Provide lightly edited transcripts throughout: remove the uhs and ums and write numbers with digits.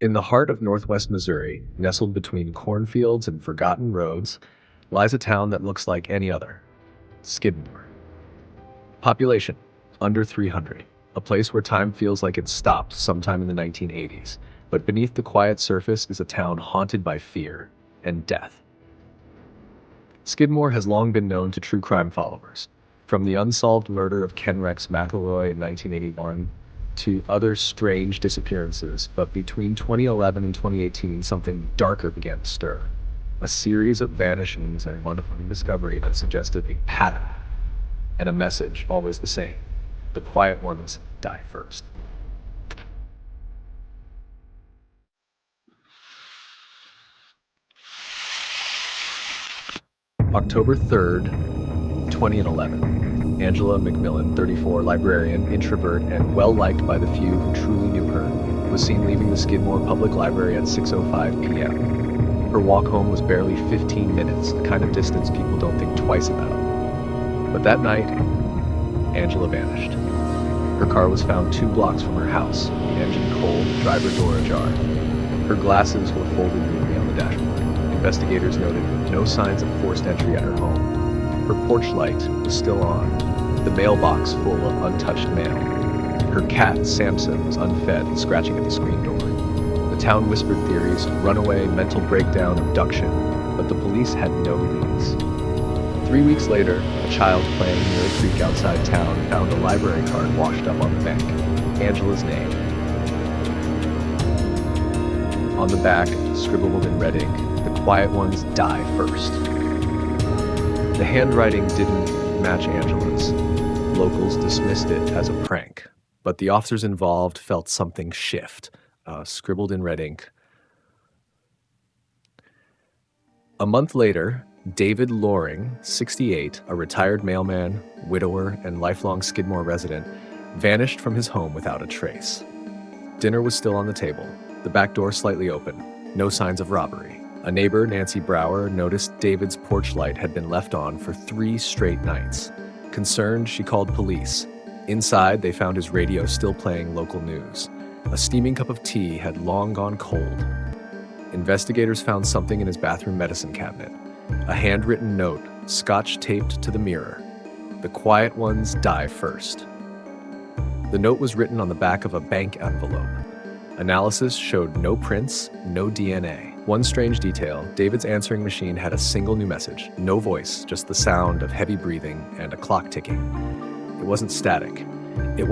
In the heart of northwest Missouri, nestled between cornfields and forgotten roads, lies a town that looks like any other, Skidmore. Population, under 300, a place where time feels like it stopped sometime in the 1980s, but beneath the quiet surface is a town haunted by fear and death. Skidmore has long been known to true crime followers, from the unsolved murder of Ken Rex McElroy in 1981 to other strange disappearances, but between 2011 and 2018, something darker began to stir. A series of vanishings and one discovery that suggested a pattern and a message always the same. The quiet ones die first. October 3rd, 2011. Angela McMillan, 34, librarian, introvert, and well-liked by the few who truly knew her, was seen leaving the Skidmore Public Library at 6:05 p.m. Her walk home was barely 15 minutes, the kind of distance people don't think twice about. But that night, Angela vanished. Her car was found 2 blocks from her house, the engine cold, driver door ajar. Her glasses were folded neatly on the dashboard. Investigators noted no signs of forced entry at her home. Her porch light was still on, the mailbox full of untouched mail. Her cat, Samson, was unfed and scratching at the screen door. The town whispered theories, runaway, mental breakdown, abduction, but the police had no leads. 3 weeks later, a child playing near a creek outside town found a library card washed up on the bank. Angela's name. On the back, scribbled in red ink, "The quiet ones die first." The handwriting didn't match Angela's. Locals dismissed it as a prank, but the officers involved felt something shift. Scribbled in red ink. A month later, David Loring, 68, a retired mailman, widower, and lifelong Skidmore resident, vanished from his home without a trace. Dinner was still on the table, the back door slightly open, no signs of robbery. A neighbor, Nancy Brower, noticed David's porch light had been left on for 3 straight nights. Concerned, she called police. Inside, they found his radio still playing local news. A steaming cup of tea had long gone cold. Investigators found something in his bathroom medicine cabinet. A handwritten note, scotch taped to the mirror. "The quiet ones die first." The note was written on the back of a bank envelope. Analysis showed no prints, no DNA. One strange detail, David's answering machine had a single new message. No voice, just the sound of heavy breathing and a clock ticking. It wasn't static. It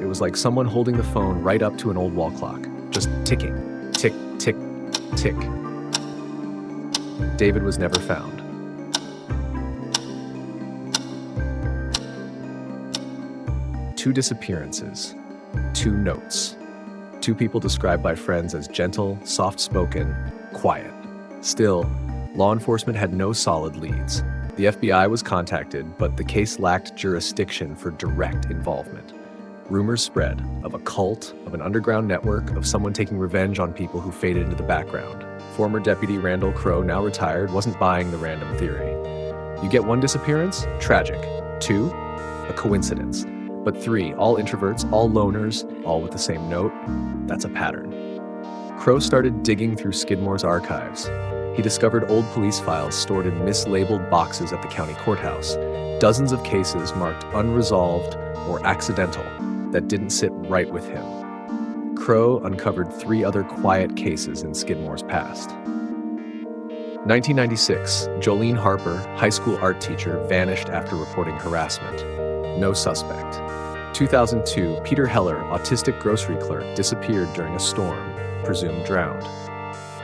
was like someone holding the phone right up to an old wall clock. Just ticking. Tick, tick, tick. David was never found. Two disappearances. 2 notes. 2 people described by friends as gentle, soft-spoken, quiet. Still, law enforcement had no solid leads. The FBI was contacted, but the case lacked jurisdiction for direct involvement. Rumors spread of a cult, of an underground network, of someone taking revenge on people who faded into the background. Former Deputy Randall Crowe, now retired, wasn't buying the random theory. You get 1 disappearance? Tragic. 2? A coincidence. But 3, all introverts, all loners, all with the same note, that's a pattern. Crowe started digging through Skidmore's archives. He discovered old police files stored in mislabeled boxes at the county courthouse, dozens of cases marked unresolved or accidental that didn't sit right with him. Crowe uncovered 3 other quiet cases in Skidmore's past. 1996, Jolene Harper, high school art teacher, vanished after reporting harassment. No suspect. 2002, Peter Heller, autistic grocery clerk, disappeared during a storm, presumed drowned.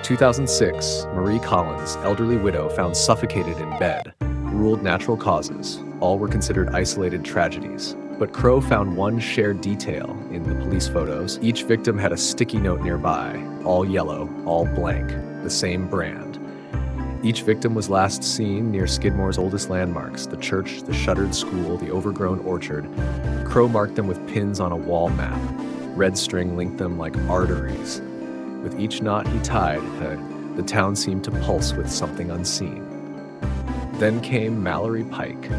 2006, Marie Collins, elderly widow, found suffocated in bed, ruled natural causes. All were considered isolated tragedies. But Crowe found one shared detail in the police photos. Each victim had a sticky note nearby, all yellow, all blank, the same brand. Each victim was last seen near Skidmore's oldest landmarks, the church, the shuttered school, the overgrown orchard. Crowe marked them with pins on a wall map. Red string linked them like arteries. With each knot he tied, the town seemed to pulse with something unseen. Then came Mallory Pike.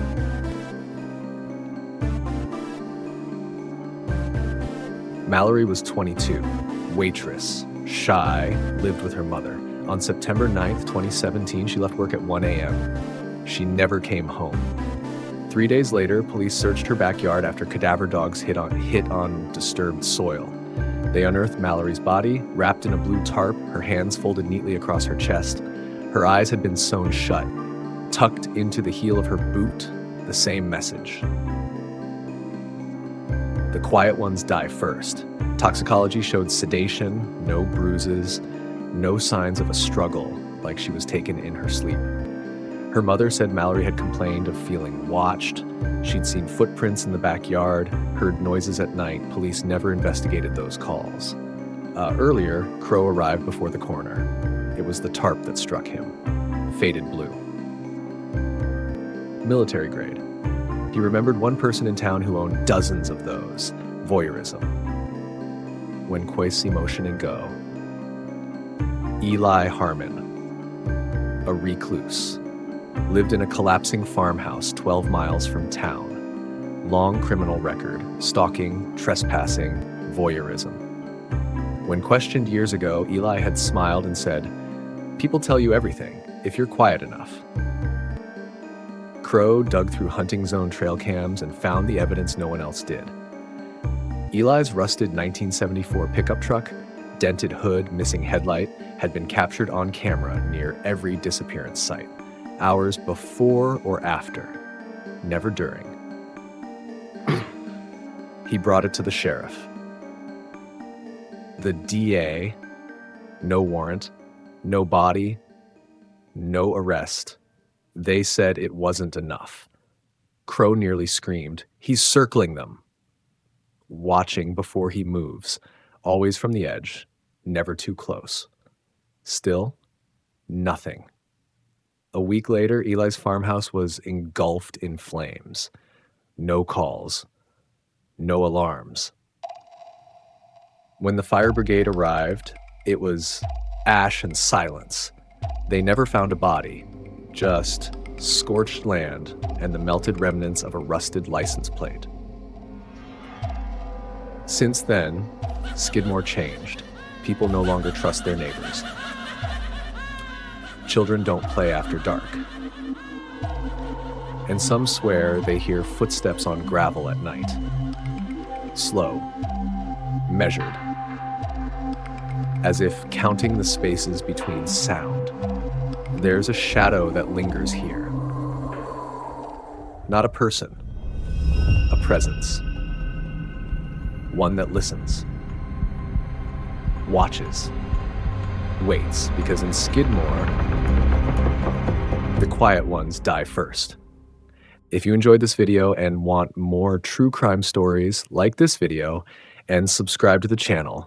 Mallory was 22, waitress, shy, lived with her mother. On September 9th, 2017, she left work at 1 a.m. She never came home. 3 days later, police searched her backyard after cadaver dogs hit on disturbed soil. They unearthed Mallory's body, wrapped in a blue tarp, her hands folded neatly across her chest. Her eyes had been sewn shut. Tucked into the heel of her boot, the same message. The quiet ones die first. Toxicology showed sedation, no bruises, no signs of a struggle, like she was taken in her sleep. Her mother said Mallory had complained of feeling watched. She'd seen footprints in the backyard, heard noises at night. Police never investigated those calls. Earlier, Crow arrived before the coroner. It was the tarp that struck him. Faded blue. Military grade. He remembered one person in town who owned dozens of those. Voyeurism. When Kwesi motion and go. Eli Harmon. A recluse. Lived in a collapsing farmhouse 12 miles from town. Long criminal record, stalking, trespassing, voyeurism. When questioned years ago, Eli had smiled and said, "People tell you everything, if you're quiet enough." Crow dug through hunting zone trail cams and found the evidence no one else did. Eli's rusted 1974 pickup truck, dented hood, missing headlight, had been captured on camera near every disappearance site. Hours before or after, never during. He brought it to the sheriff. The DA, no warrant, no body, no arrest. They said it wasn't enough. Crow nearly screamed, "He's circling them." Watching before he moves, always from the edge, never too close. Still, nothing. A week later, Eli's farmhouse was engulfed in flames. No calls. No alarms. When the fire brigade arrived, it was ash and silence. They never found a body, just scorched land and the melted remnants of a rusted license plate. Since then, Skidmore changed. People no longer trust their neighbors. Children don't play after dark. And some swear they hear footsteps on gravel at night. Slow, measured, as if counting the spaces between sound. There's a shadow that lingers here. Not a person, a presence. One that listens, watches, waits, because in Skidmore, the quiet ones die first. If you enjoyed this video and want more true crime stories like this video, and subscribe to the channel,